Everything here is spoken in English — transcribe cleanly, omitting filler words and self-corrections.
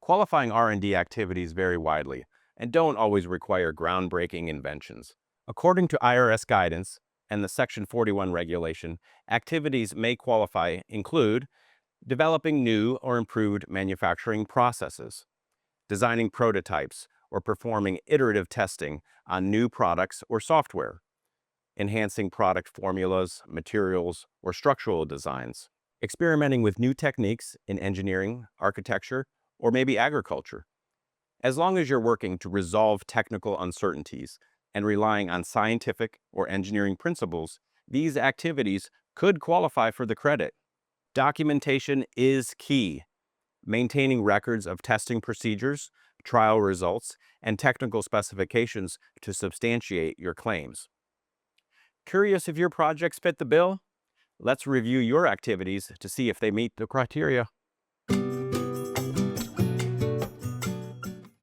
Qualifying R&D activities vary widely and don't always require groundbreaking inventions. According to IRS guidance and the Section 41 regulation, activities may qualify include developing new or improved manufacturing processes, designing prototypes or performing iterative testing on new products or software, enhancing product formulas, materials, or structural designs, experimenting with new techniques in engineering, architecture, or maybe agriculture. As long as you're working to resolve technical uncertainties and relying on scientific or engineering principles, these activities could qualify for the credit. Documentation is key. Maintaining records of testing procedures, trial results, and technical specifications to substantiate your claims. Curious if your projects fit the bill? Let's review your activities to see if they meet the criteria.